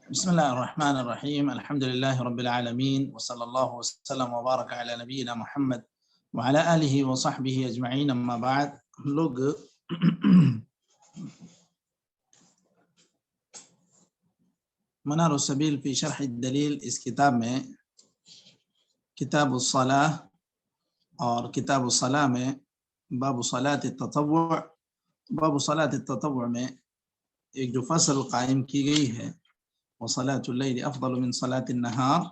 بسم الله الرحمن الرحيم. الحمد لله رب العالمين، وصلى الله وسلم وبارك على نبينا محمد وعلى آله وصحبه أجمعين. اما بعد، ہم لوگ منار السبیل فی شرح الدلیل اس کتاب میں کتاب الصلاة اور کتاب الصلاة میں باب صلاة التطوع، باب صلاة التطوع میں ایک جو فصل قائم کی گئی ہے وصلاة اللیل افضل من صلاة النہار،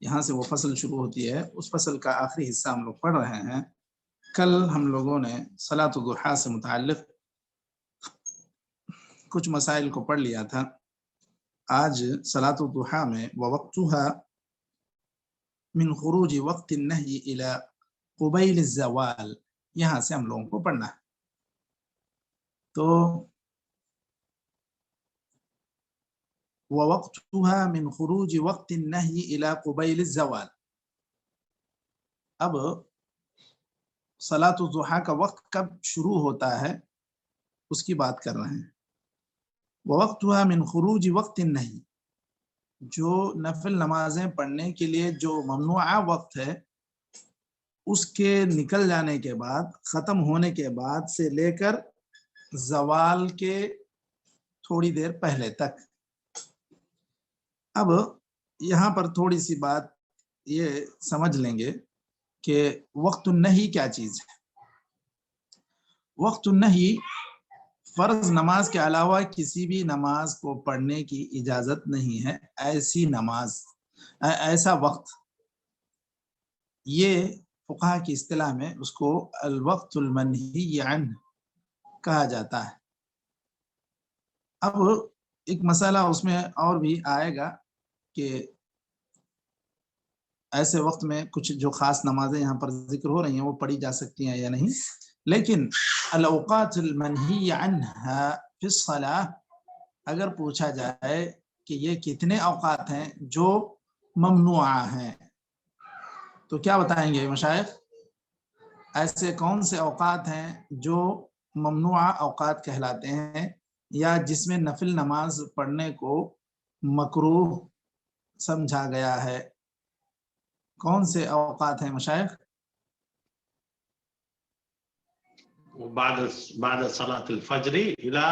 یہاں سے وہ فصل شروع ہوتی ہے. اس فصل کا آخری حصہ ہم لوگ پڑھ رہے ہیں. کل ہم لوگوں نے صلاۃ الضحیٰ سے متعلق کچھ مسائل کو پڑھ لیا تھا. آج صلاۃ الضحیٰ میں ووقتها من خروج وقت النہی الى قبیل الزوال، یہاں سے ہم لوگوں کو پڑھنا ہے. تو ووقتها من خروج وقت النہی الى قبیل الزوال. اب صلاۃ الضحیٰ کا وقت کب شروع ہوتا ہے اس کی بات کر رہے ہیں. ووقتها من خروج وقت النہی، جو نفل نمازیں پڑھنے کے لیے جو ممنوعہ وقت ہے اس کے نکل جانے کے بعد، ختم ہونے کے بعد سے لے کر زوال کے تھوڑی دیر پہلے تک. اب یہاں پر تھوڑی سی بات یہ سمجھ لیں گے کہ وقت النہی کیا چیز ہے. وقت النہی فرض نماز کے علاوہ کسی بھی نماز کو پڑھنے کی اجازت نہیں ہے. ایسی نماز، ایسا وقت، یہ فقہا کی اصطلاح میں اس کو الوقت المنہی عنہ کہا جاتا ہے. اب ایک مسئلہ اس میں اور بھی آئے گا کہ ایسے وقت میں کچھ جو خاص نمازیں یہاں پر ذکر ہو رہی ہیں وہ پڑھی جا سکتی ہیں یا نہیں. لیکن الاوقات المنہی عنہا فی الصلاۃ، اگر پوچھا جائے کہ یہ کتنے اوقات ہیں جو ممنوعہ ہیں تو کیا بتائیں گے مشائخ؟ ایسے کون سے اوقات ہیں جو ممنوعہ اوقات کہلاتے ہیں یا جس میں نفل نماز پڑھنے کو مکروہ سمجھا گیا ہے؟ کون سے اوقات ہیں مشائخ؟ بعد صلاة الفجر الى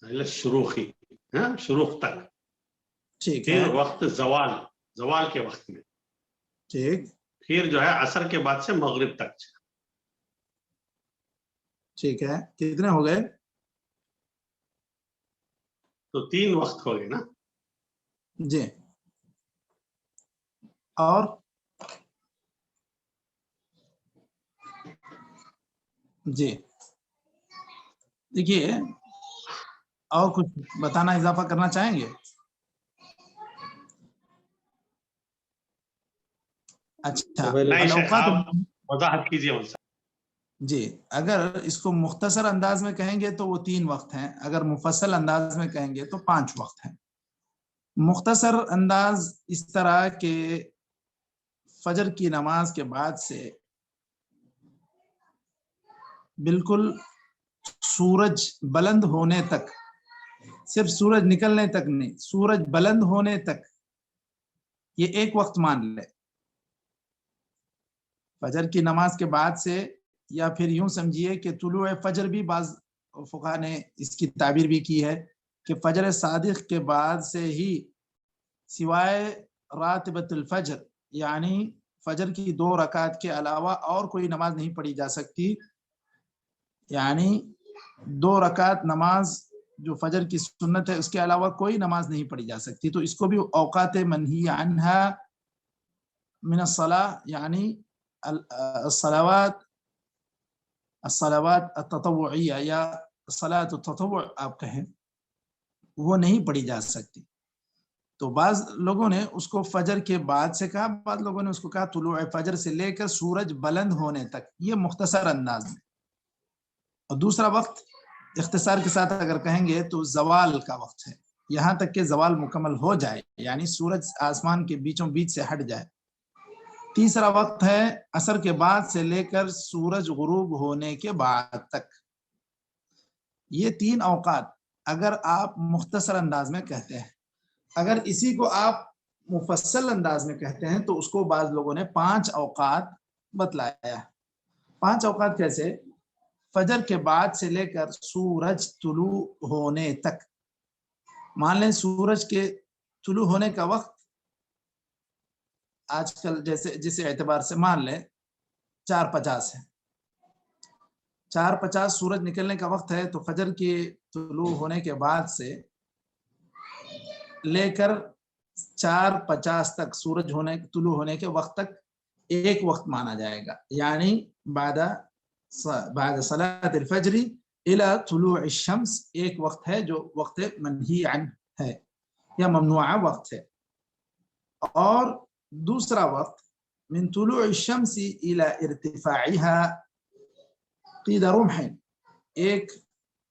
الشروق، شروق تک. ٹھیک ہے. پھر وقت زوال کے وقت میں. ٹھیک. پھر جو ہے عصر کے بعد سے مغرب تک. ٹھیک ہے. کتنے ہو گئے؟ تو 3 وقت ہو گئے نا جی. اور جی دیکھیے، اور کچھ بتانا، اضافہ کرنا چاہیں گے؟ اچھا، وضاحت کیجیے. جی، اگر اس کو مختصر انداز میں کہیں گے تو وہ 3 وقت ہیں، اگر مفصل انداز میں کہیں گے تو 5 وقت ہیں. مختصر انداز اس طرح کہ فجر کی نماز کے بعد سے بالکل سورج بلند ہونے تک، صرف سورج نکلنے تک نہیں، سورج بلند ہونے تک، یہ ایک وقت مان لے. فجر کی نماز کے بعد سے، یا پھر یوں سمجھیے کہ طلوع فجر بھی بعض فقہا نے اس کی تعبیر بھی کی ہے کہ فجر صادق کے بعد سے ہی سوائے راتبۃ الفجر، یعنی فجر کی 2 رکعت کے علاوہ اور کوئی نماز نہیں پڑھی جا سکتی. یعنی 2 رکعت نماز جو فجر کی سنت ہے اس کے علاوہ کوئی نماز نہیں پڑھی جا سکتی. تو اس کو بھی اوقات منہی عنہا من الصلاۃ، یعنی الصلوات التطوعیہ یا صلاۃ التطوع آپ کہیں، وہ نہیں پڑھی جا سکتی. تو بعض لوگوں نے اس کو فجر کے بعد سے کہا، بعض لوگوں نے اس کو کہا طلوع فجر سے لے کر سورج بلند ہونے تک، یہ مختصر انداز میں. اور دوسرا وقت اختصار کے ساتھ اگر کہیں گے تو زوال کا وقت ہے، یہاں تک کہ زوال مکمل ہو جائے، یعنی سورج آسمان کے بیچوں بیچ سے ہٹ جائے. تیسرا وقت ہے عصر کے بعد سے لے کر سورج غروب ہونے کے بعد تک. یہ 3 اوقات اگر آپ مختصر انداز میں کہتے ہیں. اگر اسی کو آپ مفصل انداز میں کہتے ہیں تو اس کو بعض لوگوں نے 5 اوقات بتلایا ہے۔ 5 اوقات کیسے؟ فجر کے بعد سے لے کر سورج طلوع ہونے تک۔ مان لیں سورج کے طلوع ہونے کا وقت آج کل جس اعتبار سے مان لیں 4:50 ہے، 4:50 سورج نکلنے کا وقت ہے، تو فجر کے طلوع ہونے کے بعد سے لے کر 4:50 تک سورج طلوع ہونے کے وقت تک ایک وقت مانا جائے گا، یعنی بعد صلاۃ الفجر الى طلوع الشمس ایک وقت ہے جو وقت منہی عنہ ہے یا ممنوع وقت ہے۔ اور دوسرا وقت من طلوع الشمس الى ارتفاعها قید رمح، ایک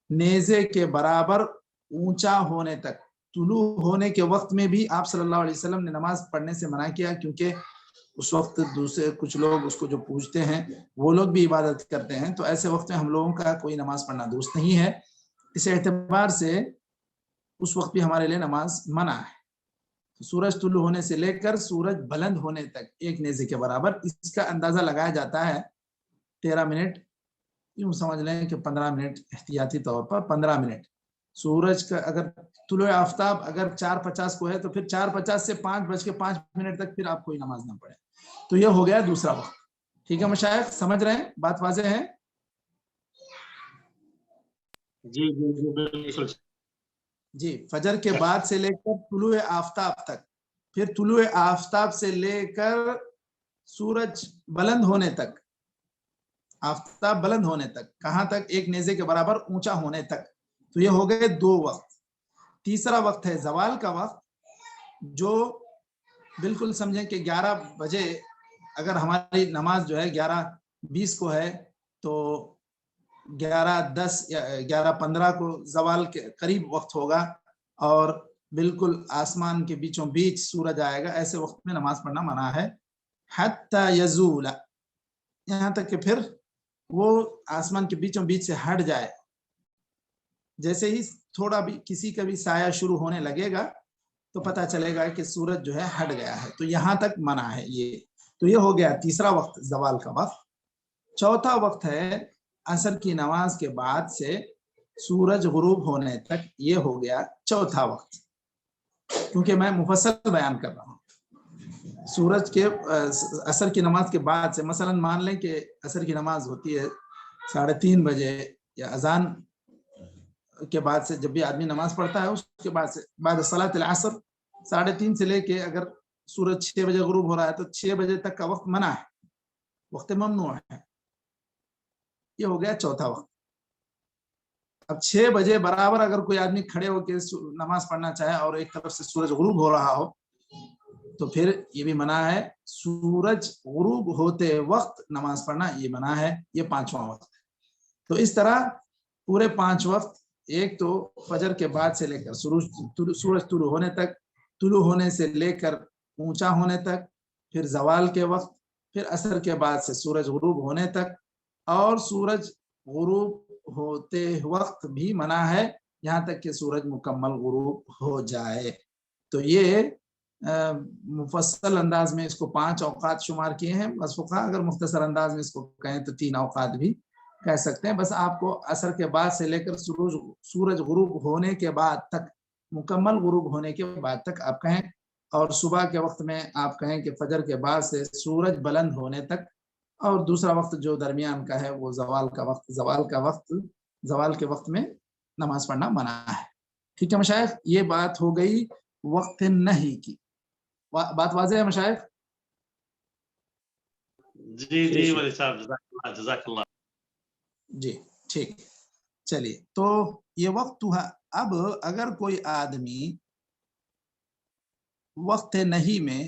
نیزے کے برابر اونچا ہونے تک۔ طلوع ہونے کے وقت میں بھی آپ صلی اللہ علیہ وسلم نے نماز پڑھنے سے منع کیا، کیونکہ اس وقت دوسرے کچھ لوگ اس کو جو پوجتے ہیں وہ لوگ بھی عبادت کرتے ہیں، تو ایسے وقت میں ہم لوگوں کا کوئی نماز پڑھنا درست نہیں ہے۔ اس اعتبار سے اس وقت بھی ہمارے لیے نماز منع ہے۔ سورج طلوع ہونے سے لے کر سورج بلند ہونے تک ایک نیزے کے برابر، اس کا اندازہ لگایا جاتا ہے 13 منٹ، یوں سمجھ لیں کہ 15 منٹ، احتیاطی طور پر 15 منٹ۔ سورج کا اگر طلوع آفتاب اگر 4:50 کو ہے تو پھر 4:50 سے 5:05 تک پھر آپ کوئی نماز نہ پڑھیں، تو یہ ہو گیا دوسرا وقت۔ ٹھیک ہے مشائخ، سمجھ رہے ہیں؟ بات واضح ہے؟ جی جی جی بالکل جی، فجر کے بعد سے لے کر طلوع آفتاب تک، پھر طلوع آفتاب سے لے کر سورج بلند ہونے تک، آفتاب بلند ہونے تک، کہاں تک؟ ایک نیزے کے برابر اونچا ہونے تک، تو یہ ہو گئے 2 وقت۔ تیسرا وقت ہے زوال کا وقت، جو بالکل سمجھیں کہ 11 بجے اگر ہماری نماز جو ہے 11:20 کو ہے تو 11:10 یا 11:15 کو زوال کے قریب وقت ہوگا، اور بالکل آسمان کے بیچوں بیچ سورج آئے گا، ایسے وقت میں نماز پڑھنا منع ہے۔ حتی یزول، یہاں تک کہ پھر وہ آسمان کے بیچوں بیچ سے ہٹ جائے، جیسے ہی تھوڑا بھی کسی کا بھی سایہ شروع ہونے لگے گا تو پتہ چلے گا کہ سورج جو ہے ہٹ گیا ہے، تو یہاں تک منع ہے یہ۔ تو یہ ہو گیا تیسرا وقت، زوال کا وقت۔ چوتھا وقت ہے عصر کی نماز کے بعد سے سورج غروب ہونے تک، یہ ہو گیا چوتھا وقت، کیونکہ میں مفصل بیان کر رہا ہوں۔ سورج کے عصر کی نماز کے بعد سے، مثلا مان لیں کہ عصر کی نماز ہوتی ہے 3:30 بجے، یا اذان کے بعد سے جب بھی آدمی نماز پڑھتا ہے اس کے بعد سے بعد صلاۃ العصر 3:30 سے لے کے اگر سورج 6 بجے غروب ہو رہا ہے تو 6 بجے تک کا وقت منع ہے، وقت ممنوع ہے۔ یہ ہو گیا چوتھا وقت۔ اب 6 بجے برابر اگر کوئی آدمی کھڑے ہو کے نماز پڑھنا چاہے اور ایک طرف سے سورج غروب ہو رہا ہو تو پھر یہ بھی منع ہے۔ سورج غروب ہوتے وقت نماز پڑھنا یہ منع ہے، یہ 5واں وقت ہے۔ تو اس طرح پورے 5 وقت، ایک تو فجر کے بعد سے لے کر سورج طلوع ہونے تک، طلوع ہونے سے لے کر اونچا ہونے تک، پھر زوال کے وقت، پھر عصر کے بعد سے سورج غروب ہونے تک، اور سورج غروب ہوتے وقت بھی منع ہے یہاں تک کہ سورج مکمل غروب ہو جائے۔ تو یہ مفصل انداز میں اس کو 5 اوقات شمار کیے ہیں، بس فقہا اگر مختصر انداز میں اس کو کہیں تو 3 اوقات بھی کہہ سکتے ہیں۔ بس آپ کو عصر کے بعد سے لے کر سورج غروب ہونے کے بعد تک، مکمل غروب ہونے کے بعد تک آپ کہیں، اور صبح کے وقت میں آپ کہیں کہ فجر کے بعد سے سورج بلند ہونے تک، اور دوسرا وقت جو درمیان کا ہے وہ زوال کا وقت۔ زوال کے وقت میں نماز پڑھنا منع ہے۔ ٹھیک ہے مشائخ، یہ بات ہو گئی وقت نہی کی۔ بات واضح ہے مشائخ؟ جی جی ولی صاحب، جزاک اللہ۔ جی ٹھیک، چلیے تو یہ وقت ہے۔ اب اگر کوئی آدمی وقت نہیں میں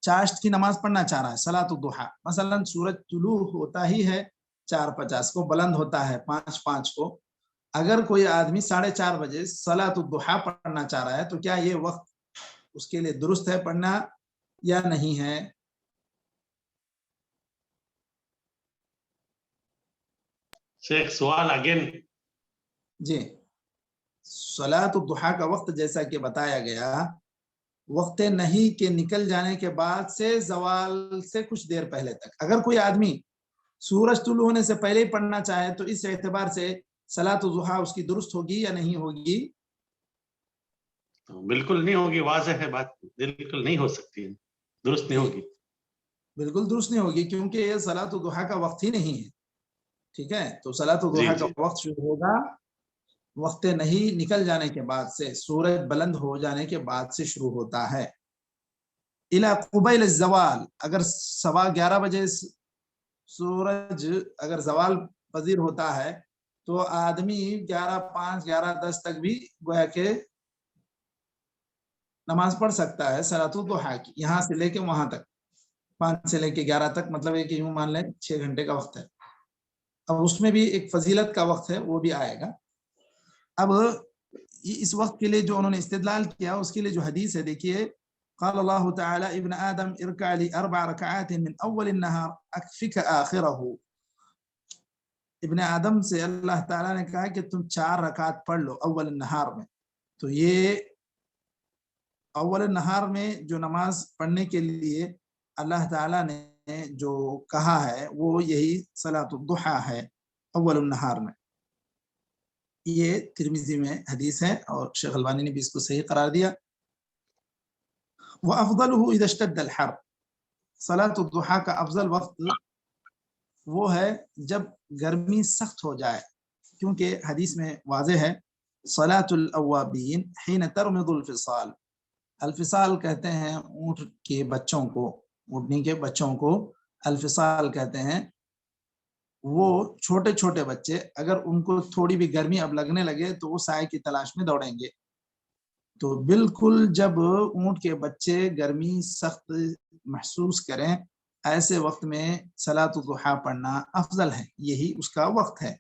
چاشت کی نماز پڑھنا چاہ رہا ہے، صلاۃ الضحیٰ، مثلا سورج طلوع ہوتا ہی ہے 4:50 کو، بلند ہوتا ہے 5:05 کو، اگر کوئی آدمی 4:30 بجے صلاۃ الضحیٰ پڑھنا چاہ رہا ہے تو کیا یہ وقت اس کے لیے درست ہے پڑھنا یا نہیں ہے؟ شیخ سوال اگین۔ جی صلاۃ الضحیٰ کا وقت جیسا کہ بتایا گیا وقت نہیں کے نکل جانے کے بعد سے زوال سے کچھ دیر پہلے تک. اگر کوئی آدمی سورج طلوع ہونے سے پہلے ہی پڑھنا چاہے تو اس اعتبار سے صلاۃ الضحیٰ اس کی درست ہوگی یا نہیں ہوگی؟ بالکل نہیں ہوگی، واضح ہے بات، بالکل نہیں ہو سکتی ہے، درست نہیں ہوگی. بالکل درست نہیں ہوگی کیونکہ یہ صلاۃ الضحیٰ کا وقت ہی نہیں ہے. ٹھیک ہے، تو صلاۃ الضحیٰ کا وقت شروع ہوگا وقت نہیں نکل جانے کے بعد سے، سورج بلند ہو جانے کے بعد سے شروع ہوتا ہے. الی قبیل الزوال، اگر 11:15 بجے سورج اگر زوال پذیر ہوتا ہے تو آدمی 11:05 11:10 تک بھی گویا کہ نماز پڑھ سکتا ہے صلاۃ الضحیٰ کی، یہاں سے لے کے وہاں تک 5 سے لے کے 11 تک، مطلب ہے کہ یوں مان لیں 6 گھنٹے کا وقت ہے. اب اس میں بھی ایک فضیلت کا وقت ہے، وہ بھی آئے گا. اب اس وقت کے لیے جو انہوں نے استدلال کیا اس کے لیے جو حدیث ہے دیکھیے، قال اللہ تعالی ابن آدم ارکع لی 4 رکعات من اول النہار اکفک آخرہ. ابن آدم سے اللہ تعالیٰ نے کہا کہ تم 4 رکعات پڑھ لو اول النہار میں. تو یہ اول النہار میں جو نماز پڑھنے کے لیے اللہ تعالیٰ نے جو کہا ہے وہ یہی صلاۃ الضحیٰ ہے اول النہار میں. یہ ترمذی میں حدیث ہے اور شیخ البانی نے بھی اس کو صحیح قرار دیا. وَأَفْضَلُهُ إِذَا اشْتَدَّ الْحَرُّ، صلاۃ الضحیٰ کا افضل وقت وہ ہے جب گرمی سخت ہو جائے، کیونکہ حدیث میں واضح ہے صلاۃ الاوابین حین ترمض الفصال. الفصال کہتے ہیں اونٹ کے بچوں کو، اونٹنی کے بچوں کو الفصال کہتے ہیں. وہ چھوٹے چھوٹے بچے اگر ان کو تھوڑی بھی گرمی اب لگنے لگے تو وہ سائے کی تلاش میں دوڑیں گے. تو بالکل جب اونٹ کے بچے گرمی سخت محسوس کریں ایسے وقت میں صلاۃ الضحیٰ پڑھنا افضل ہے، یہی اس کا وقت ہے.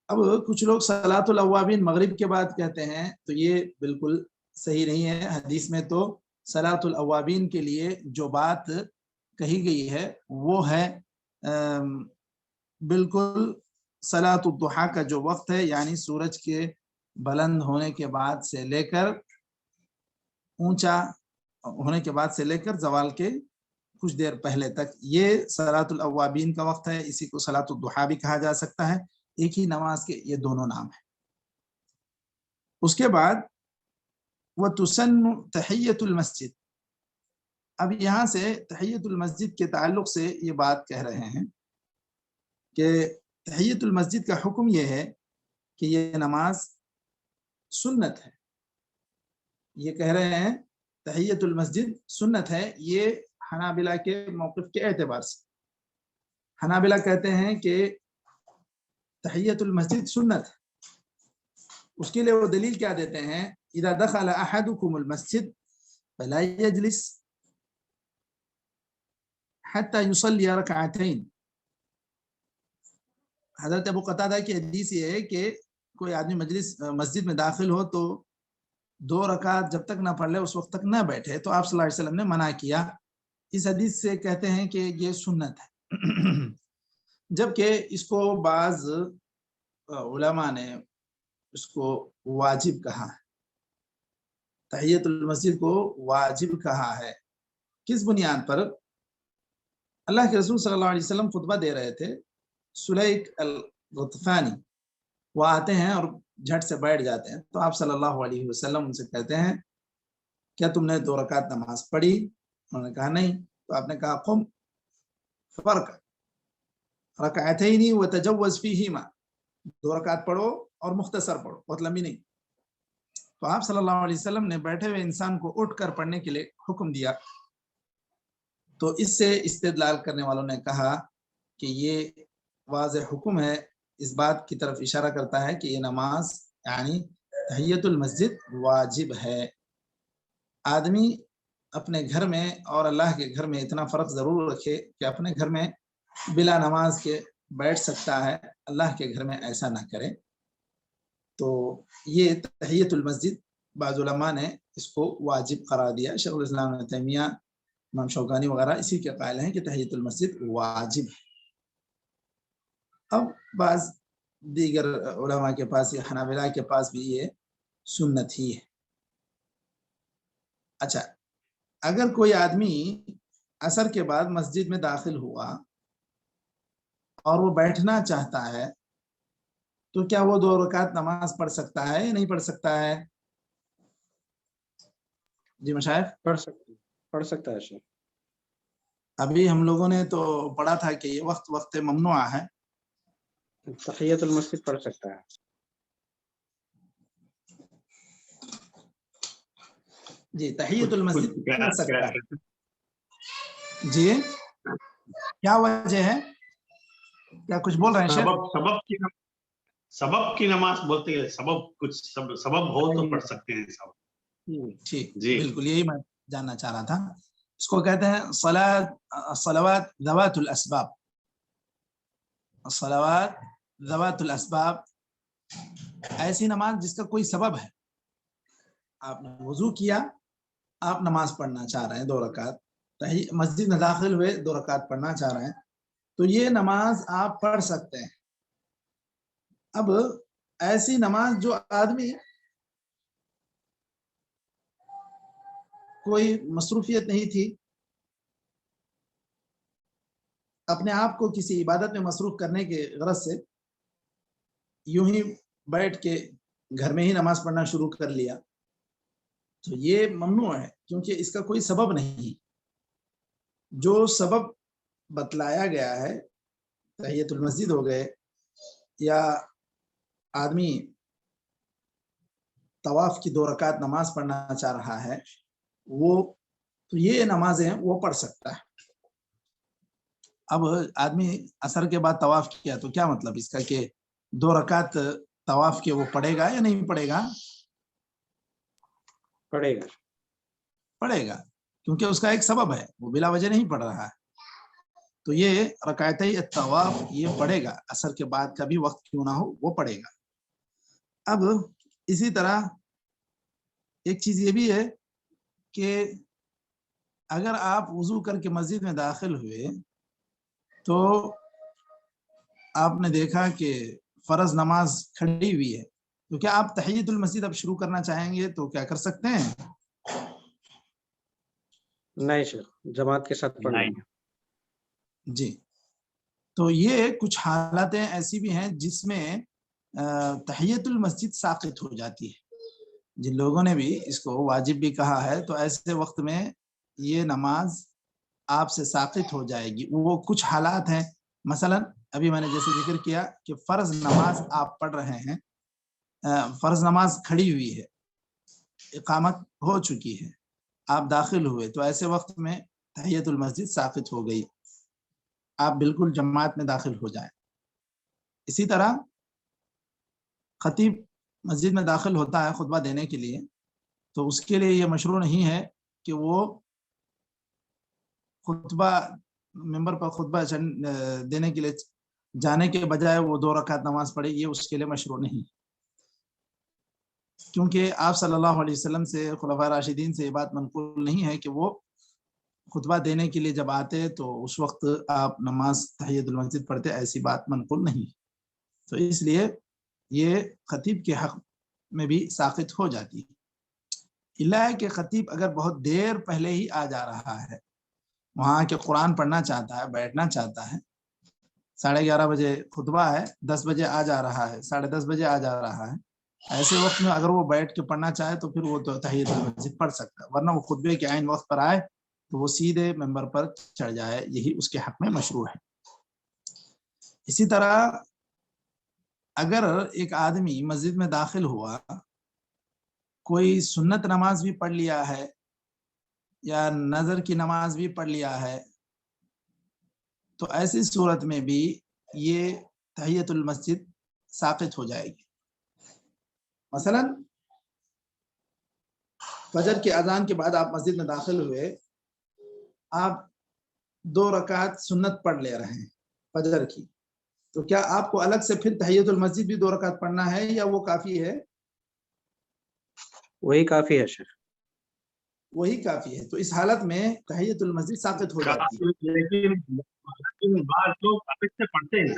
اب کچھ لوگ صلاۃ الاوابین مغرب کے بعد کہتے ہیں تو یہ بالکل صحیح نہیں ہے. حدیث میں تو صلاۃ الاوابین کے لیے جو بات کہی گئی ہے وہ ہے بالکل صلاۃ الضحیٰ کا جو وقت ہے، یعنی سورج کے بلند ہونے کے بعد سے لے کر اونچا ہونے کے بعد سے لے کر زوال کے کچھ دیر پہلے تک، یہ صلاۃ الاوابین کا وقت ہے. اسی کو صلاۃ الضحیٰ بھی کہا جا سکتا ہے، ایک ہی نماز کے یہ دونوں نام ہیں. اس کے بعد وَتُسَنُّ تَحِيَّةُ الْمَسْجِدِ. اب یہاں سے تحیۃ المسجد کے تعلق سے یہ بات کہہ رہے ہیں کہ تحیۃ المسجد کا حکم یہ ہے کہ یہ نماز سنت ہے. یہ کہہ رہے ہیں تحیۃ المسجد سنت ہے، یہ حنابلہ کے موقف کے اعتبار سے. حنابلہ کہتے ہیں کہ تحیۃ المسجد سنت ہے. اس کے لیے وہ دلیل کیا دیتے ہیں؟ اذا دخل احدكم المسجد فلا يجلس حتى يصلي ركعتين. حضرت ابو قتادہ کی حدیث یہ ہے کہ کوئی آدمی مسجد میں داخل ہو تو 2 رکعت جب تک نہ پڑھ لے اس وقت تک نہ بیٹھے. تو آپ صلی اللہ علیہ وسلم نے منع کیا. اس حدیث سے کہتے ہیں کہ یہ سنت ہے، جبکہ اس کو بعض علماء نے اس کو واجب کہا ہے، تحیۃ المسجد کو واجب کہا ہے. کس بنیاد پر؟ اللہ کے رسول صلی اللہ علیہ وسلم خطبہ دے رہے تھے، سلیک الغطفانی وہ آتے ہیں اور جھٹ سے بیٹھ جاتے ہیں. تو آپ صلی اللہ علیہ وسلم ان سے کہتے ہیں کیا تم نے 2 رکعت نماز پڑھی؟ انہوں نے کہا نہیں. تو آپ نے کہا قم فرق رکعتین وتجوز فیہما، 2 رکعت پڑھو اور مختصر پڑھو، بہت لمبی نہیں. تو آپ صلی اللہ علیہ وسلم نے بیٹھے ہوئے انسان کو اٹھ کر پڑھنے کے لیے حکم دیا. تو اس سے استدلال کرنے والوں نے کہا کہ یہ واضح حکم ہے، اس بات کی طرف اشارہ کرتا ہے کہ یہ نماز یعنی تحیۃ المسجد واجب ہے. آدمی اپنے گھر میں اور اللہ کے گھر میں اتنا فرق ضرور رکھے کہ اپنے گھر میں بلا نماز کے بیٹھ سکتا ہے، اللہ کے گھر میں ایسا نہ کرے. تو یہ تحیۃ المسجد بعض علماء نے اس کو واجب قرار دیا. شیخ الاسلام ابن تیمیہ، امام شوکانی وغیرہ اسی کے قائل ہیں کہ تحیۃ المسجد واجب ہے. اب بعض دیگر علماء کے پاس یا حنابلہ کے پاس بھی یہ سنت ہی ہے۔ اچھا، اگر کوئی آدمی عصر کے بعد مسجد میں داخل ہوا اور وہ بیٹھنا چاہتا ہے تو کیا وہ 2 رکعت نماز پڑھ سکتا ہے یا نہیں پڑھ سکتا ہے؟ جی مشائخ، پڑھ سکتا ہے شیخ۔ ابھی ہم لوگوں نے تو پڑھا تھا کہ یہ وقت ممنوع ہے۔ تحیت المسجد پڑھ سکتا ہے۔ جی تحیت المسجد پڑھ سکتا ہے۔ جی کیا وجہ ہے؟ کیا کچھ بول رہے ہیں شیخ؟ سبب کی نماز بولتے ہیں، سبب ہو تو پڑھ سکتے ہیں سب۔ ٹھیک جی بالکل، یہی میں جاننا چاہ رہا تھا۔ اس کو کہتے ہیں صلوات ذوات الاسباب۔ صلوات ذوات الاسباب ایسی نماز جس کا کوئی سبب ہے۔ آپ نے وضو کیا، آپ نماز پڑھنا چاہ رہے ہیں 2 رکعت، مسجد میں داخل ہوئے 2 رکعت پڑھنا چاہ رہے ہیں، تو یہ نماز آپ پڑھ سکتے ہیں۔ اب ایسی نماز جو آدمی کوئی مصروفیت نہیں تھی، اپنے آپ کو کسی عبادت میں مصروف کرنے کے غرض سے یوں ہی بیٹھ کے گھر میں ہی نماز پڑھنا شروع کر لیا، تو یہ ممنوع ہے، کیونکہ اس کا کوئی سبب نہیں۔ جو سبب بتلایا گیا ہے، تحیت المسجد ہو گئے یا آدمی طواف کی 2 رکعت نماز پڑھنا چاہ رہا ہے، وہ تو یہ نمازیں وہ پڑھ سکتا ہے۔ اب آدمی عصر کے بعد طواف کیا تو کیا مطلب اس کا کہ 2 رکعت طواف کے وہ پڑھے گا یا نہیں پڑھے گا؟ پڑھے گا، کیونکہ اس کا ایک سبب ہے، وہ بلا وجہ نہیں پڑھ رہا ہے، تو یہ رکعتي الطواف یہ پڑھے گا، عصر کے بعد کا بھی وقت کیوں نہ ہو وہ پڑھے گا۔ اب اسی طرح ایک چیز یہ بھی ہے کہ اگر آپ وضو کر کے مسجد میں داخل ہوئے تو آپ نے دیکھا کہ فرض نماز کھڑی ہوئی ہے، تو کیا آپ تحیت المسجد اب شروع کرنا چاہیں گے تو کیا کر سکتے ہیں؟ نہیں شیخ، جماعت کے ساتھ پڑھنا ہے۔ جی، تو یہ کچھ حالتیں ایسی بھی ہیں جس میں تحیت المسجد ساقط ہو جاتی ہے۔ جن لوگوں نے بھی اس کو واجب بھی کہا ہے تو ایسے وقت میں یہ نماز آپ سے ساقط ہو جائے گی۔ وہ کچھ حالات ہیں، مثلا ابھی میں نے جیسے ذکر کیا کہ فرض نماز آپ پڑھ رہے ہیں، فرض نماز کھڑی ہوئی ہے، اقامت ہو چکی ہے، آپ داخل ہوئے، تو ایسے وقت میں تحیت المسجد ساقط ہو گئی، آپ بالکل جماعت میں داخل ہو جائیں۔ اسی طرح خطیب مسجد میں داخل ہوتا ہے خطبہ دینے کے لیے، تو اس کے لیے یہ مشروع نہیں ہے کہ وہ خطبہ ممبر پر خطبہ دینے کے لیے جانے کے بجائے وہ 2 رکعت نماز پڑھے، یہ اس کے لیے مشروع نہیں، کیونکہ آپ صلی اللہ علیہ وسلم سے، خلفاء راشدین سے یہ بات منقول نہیں ہے کہ وہ خطبہ دینے کے لیے جب آتے تو اس وقت آپ نماز تحیت المسجد پڑھتے، ایسی بات منقول نہیں، تو اس لیے یہ خطیب کے حق میں بھی ساقط ہو جاتی ہے۔ اللہ ہے کہ خطیب اگر بہت دیر پہلے ہی آ جا رہا ہے، وہاں کے قرآن پڑھنا چاہتا ہے، بیٹھنا چاہتا ہے، 11:30 بجے خطبہ ہے، 10 بجے آ جا رہا ہے، 10:30 بجے آ جا رہا ہے، ایسے وقت میں اگر وہ بیٹھ کے پڑھنا چاہے تو پھر وہ تو تحیت المسجد پڑھ سکتا ہے، ورنہ وہ خطبے کے عین وقت پر آئے تو وہ سیدھے ممبر پر چڑھ جائے، یہی اس کے حق میں مشروع ہے۔ اسی طرح اگر ایک آدمی مسجد میں داخل ہوا، کوئی سنت نماز بھی پڑھ لیا ہے یا نظر کی نماز بھی پڑھ لیا ہے، تو ایسی صورت میں بھی یہ تحیت المسجد ساقط ہو جائے گی۔ مثلا فجر کی اذان کے بعد آپ مسجد میں داخل ہوئے، آپ 2 رکعت سنت پڑھ لے رہے ہیں فجر کی، تو کیا آپ کو الگ سے پھر تحیت المسجد بھی 2 رکعت پڑھنا ہے یا وہ کافی ہے؟ وہی کافی ہے شیخ، وہی کافی ہے، تو اس حالت میں تحیت المسجد ساقط ہو جاتی ہے۔ لیکن بعض لوگ الگ سے پڑھتے ہیں،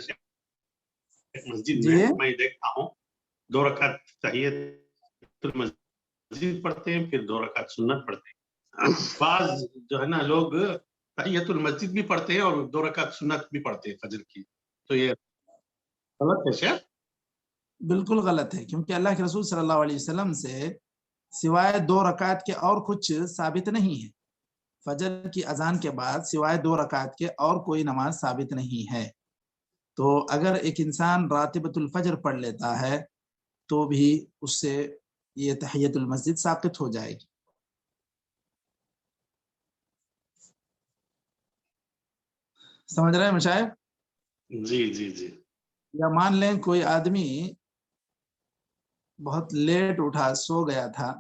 مسجد جی میں میں دیکھتا ہوں 2 رکعت تحیت المسجد پڑھتے ہیں، پھر 2 رکعت سنت پڑھتے ہیں. بعض جو ہے نا لوگ تحیت المسجد بھی پڑھتے ہیں اور 2 رکعت سنت بھی پڑھتے ہیں فجر کی. تو یہ غلط ہے شیخ؟ بالکل غلط ہے، کیونکہ اللہ کے رسول صلی اللہ علیہ وسلم سے سوائے 2 رکعت کے اور کچھ ثابت نہیں ہے. فجر کی اذان کے بعد سوائے 2 رکعت کے اور کوئی نماز ثابت نہیں ہے. تو اگر ایک انسان راتبۃ الفجر پڑھ لیتا ہے تو بھی اس سے یہ تحیت المسجد ساقط ہو جائے گی. سمجھ رہے ہیں مشائخ؟ جی جی جی. یا مان لیں کوئی آدمی بہت لیٹ اٹھا، سو گیا تھا،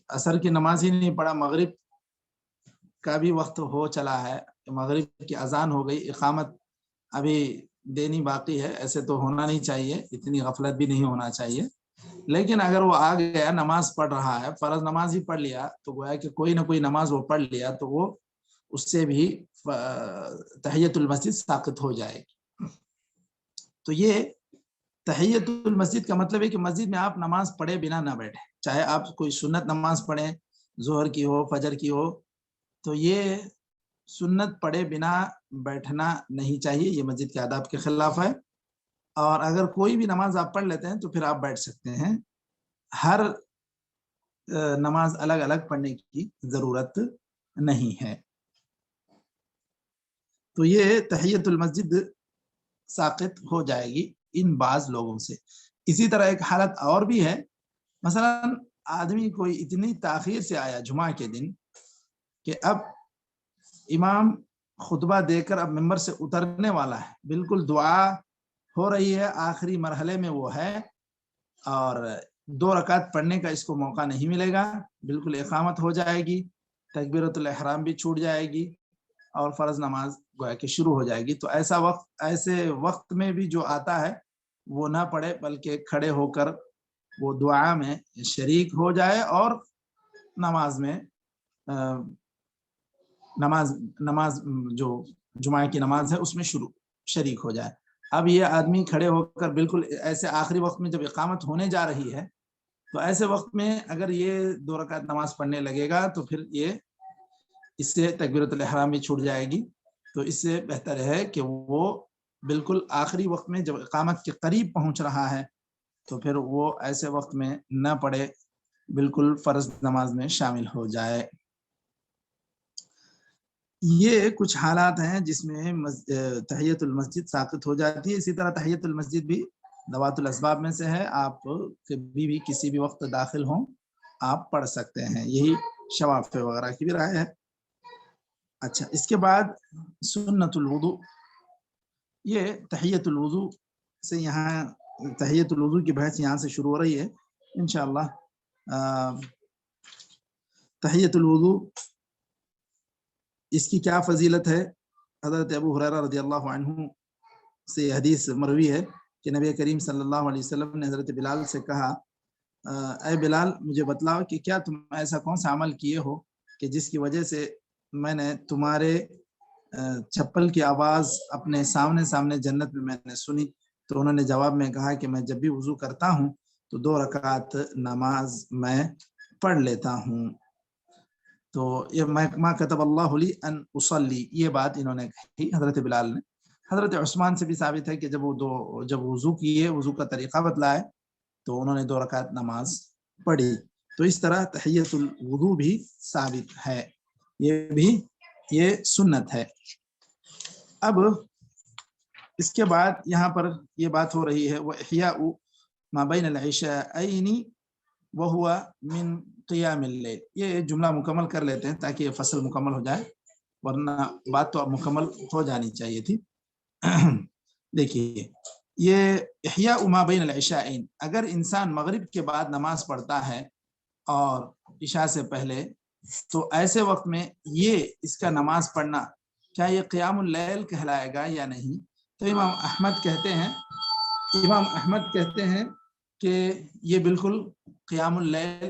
عصر کی نماز ہی نہیں پڑھا، مغرب کا بھی وقت ہو چلا ہے، مغرب کی اذان ہو گئی، اقامت ابھی دینی باقی ہے. ایسے تو ہونا نہیں چاہیے، اتنی غفلت بھی نہیں ہونا چاہیے. لیکن اگر وہ آ گیا، نماز پڑھ رہا ہے، فرض نماز ہی پڑھ لیا، تو گویا کہ کوئی نہ کوئی نماز وہ پڑھ لیا تو وہ اس سے بھی تحیت المسجد ساقط ہو جائے گی. تو یہ تحیت المسجد کا مطلب ہے کہ مسجد میں آپ نماز پڑھے بنا نہ بیٹھے، چاہے آپ کوئی سنت نماز پڑھیں، ظہر کی ہو، فجر کی ہو، تو یہ سنت پڑھے بنا بیٹھنا نہیں چاہیے، یہ مسجد کے آداب کے خلاف ہے. اور اگر کوئی بھی نماز آپ پڑھ لیتے ہیں تو پھر آپ بیٹھ سکتے ہیں. ہر نماز الگ الگ پڑھنے کی ضرورت نہیں ہے. تو یہ تحیت المسجد ساقط ہو جائے گی ان بعض لوگوں سے. اسی طرح ایک حالت اور بھی ہے، مثلا آدمی کوئی اتنی تاخیر سے آیا جمعہ کے دن کہ اب امام خطبہ دے کر اب ممبر سے اترنے والا ہے، بالکل دعا ہو رہی ہے، آخری مرحلے میں وہ ہے، اور 2 رکعت پڑھنے کا اس کو موقع نہیں ملے گا. بالکل اقامت ہو جائے گی، تکبیرۃ الاحرام بھی چھوٹ جائے گی اور فرض نماز گویا کہ شروع ہو جائے گی. تو ایسے وقت میں بھی جو آتا ہے وہ نہ پڑھے، بلکہ کھڑے ہو کر وہ دعا میں شریک ہو جائے اور نماز میں نماز جو جمعہ کی نماز ہے اس میں شریک ہو جائے. اب یہ آدمی کھڑے ہو کر بالکل ایسے آخری وقت میں جب اقامت ہونے جا رہی ہے تو ایسے وقت میں اگر یہ 2 رکعت نماز پڑھنے لگے گا تو پھر یہ اس سے تکبیرۃ الاحرام بھی چھوٹ جائے گی. تو اس سے بہتر ہے کہ وہ بالکل آخری وقت میں جب اقامت کے قریب پہنچ رہا ہے تو پھر وہ ایسے وقت میں نہ پڑھے، بالکل فرض نماز میں شامل ہو جائے. یہ کچھ حالات ہیں جس میں تحیت المسجد ساقط ہو جاتی ہے. اسی طرح تحیت المسجد بھی ذوات الاسباب میں سے ہے، آپ کبھی بھی کسی بھی وقت داخل ہوں آپ پڑھ سکتے ہیں. یہی شوافع وغیرہ کی بھی رائے ہے. اچھا، اس کے بعد سنت الوضو. یہ تحیت الوضو سے یہاں تحیت الوضو کی بحث یہاں سے شروع ہو رہی ہے انشاءاللہ. تحیت الوضو اس کی کیا فضیلت ہے؟ حضرت ابو ہریرہ رضی اللہ عنہ سے حدیث مروی ہے کہ نبی کریم صلی اللہ علیہ وسلم نے حضرت بلال سے کہا، اے بلال مجھے بتلاؤ کہ کیا تم ایسا کون سا عمل کیے ہو کہ جس کی وجہ سے میں نے تمہارے چپل کی آواز اپنے سامنے جنت میں نے سنی. تو انہوں نے جواب میں کہا کہ میں جب بھی وضو کرتا ہوں تو 2 رکعت نماز میں پڑھ لیتا ہوں. تو یہ ما کتب اللہ لی ان اصلی، یہ بات انہوں نے کہی حضرت بلال نے. حضرت عثمان سے بھی ثابت ہے کہ جب وضو کیے، وضو کا طریقہ بتلائے تو انہوں نے 2 رکعت نماز پڑھی. تو اس طرح تحیت الوضو بھی ثابت ہے، یہ سنت ہے. اب اس کے بعد یہاں پر یہ بات ہو رہی ہے وَإِحْيَاءُ مَا بَيْنَ الْعِشَاءَيْنِ وَهُوَ مِنْ قِيَامِ اللَّيْلِ. یہ جملہ مکمل کر لیتے ہیں تاکہ یہ فصل مکمل ہو جائے، ورنہ بات تو اب مکمل ہو جانی چاہیے تھی. دیکھیے، یہ احیاء ما بین العشاءین، اگر انسان مغرب کے بعد نماز پڑھتا ہے اور عشاء سے پہلے، تو ایسے وقت میں یہ اس کا نماز پڑھنا کیا یہ قیام اللیل کہلائے گا یا نہیں؟ تو امام احمد کہتے ہیں کہ یہ بالکل قیام اللیل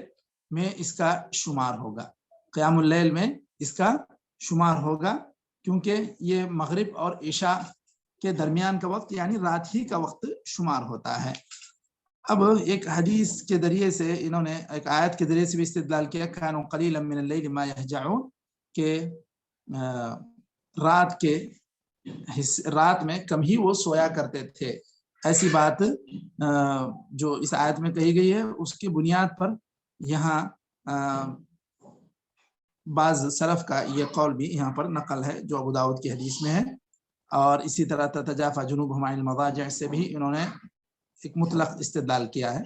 میں اس کا شمار ہوگا، قیام اللیل میں اس کا شمار ہوگا، کیونکہ یہ مغرب اور عشاء کے درمیان کا وقت یعنی رات ہی کا وقت شمار ہوتا ہے۔ اب ایک حدیث کے ذریعے سے انہوں نے ایک آیت کے ذریعے سے بھی استدلال کیا، کانوا قلیلا من اللیل ما یہجعون، کہ رات میں کم ہی وہ سویا کرتے تھے۔ ایسی بات جو اس آیت میں کہی گئی ہے اس کی بنیاد پر یہاں بعض سلف کا یہ قول بھی یہاں پر نقل ہے جو ابو داؤد کی حدیث میں ہے، اور اسی طرح تتجافى جنوبهم عن المضاجع سے بھی انہوں نے ایک مطلق استدلال کیا ہے۔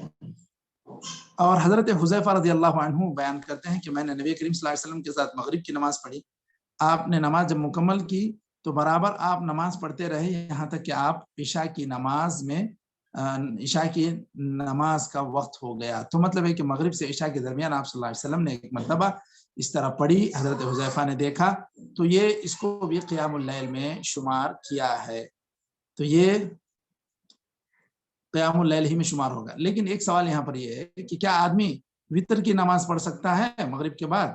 اور حضرت حذیفہ رضی اللہ عنہ بیان کرتے ہیں کہ میں نے نبی کریم صلی اللہ علیہ وسلم کے ساتھ مغرب کی نماز پڑھی، آپ نے نماز جب مکمل کی تو برابر آپ نماز پڑھتے رہے یہاں تک کہ آپ عشاء کی نماز کا وقت ہو گیا۔ تو مطلب ہے کہ مغرب سے عشاء کے درمیان آپ صلی اللہ علیہ وسلم نے ایک مرتبہ اس طرح پڑھی، حضرت حذیفہ نے دیکھا، تو یہ اس کو بھی قیام اللیل میں شمار کیا ہے، تو یہ قیام اللیل ہی میں شمار ہوگا۔ لیکن ایک سوال یہاں پر یہ ہے کہ کیا آدمی وتر کی نماز پڑھ سکتا ہے مغرب کے بعد؟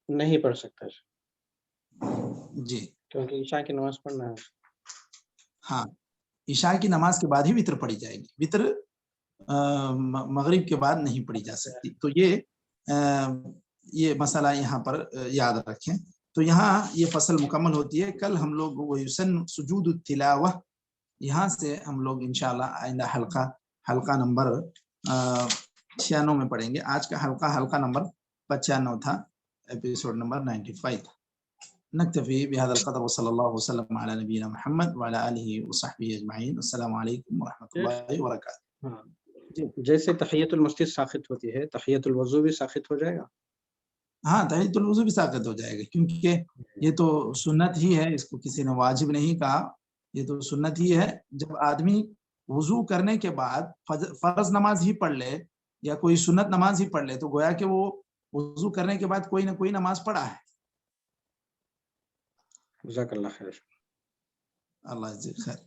نہیں پڑھ سکتا جی، کیونکہ عشاء کی نماز پڑھنا ہے۔ ہاں، عشاء کی نماز کے بعد ہی وتر پڑھی جائے گی، وتر مغرب کے بعد نہیں پڑھی جا سکتی۔ تو یہ مسئلہ یہاں پر یاد رکھیں۔ تو یہاں یہ فصل مکمل ہوتی ہے۔ کل ہم لوگ ویسن سجود التلاوہ، یہاں سے ہم لوگ انشاءاللہ آئندہ حلقہ نمبر 96 میں پڑھیں گے۔ آج کا حلقہ نمبر 95 تھا، ایپیسوڈ نمبر 95۔ نکتفی بهذا القدر وصلی اللہ وسلم علی نبینا محمد وعلی آلہ وصحبہ اجمعین۔ السلام علیکم ورحمۃ اللہ وبرکاتہ۔ جیسے تحیۃ المسجد ساقط ہوتی ہے، تحیۃ الوضو بھی ساقط ہو جائے گا؟ ہاں، تحیۃ الوضو بھی ساقط ہو جائے گا، کیونکہ یہ تو سنت ہی ہے، اس کو کسی نے واجب نہیں کہا، یہ تو سنت ہی ہے۔ جب آدمی وضو کرنے کے بعد فرض نماز ہی پڑھ لے یا کوئی سنت نماز ہی پڑھ لے تو گویا کہ وہ وضو کرنے کے بعد کوئی نہ کوئی نماز پڑھا ہے۔ جزاک اللہ خیر۔ اللہ جزاک خیر۔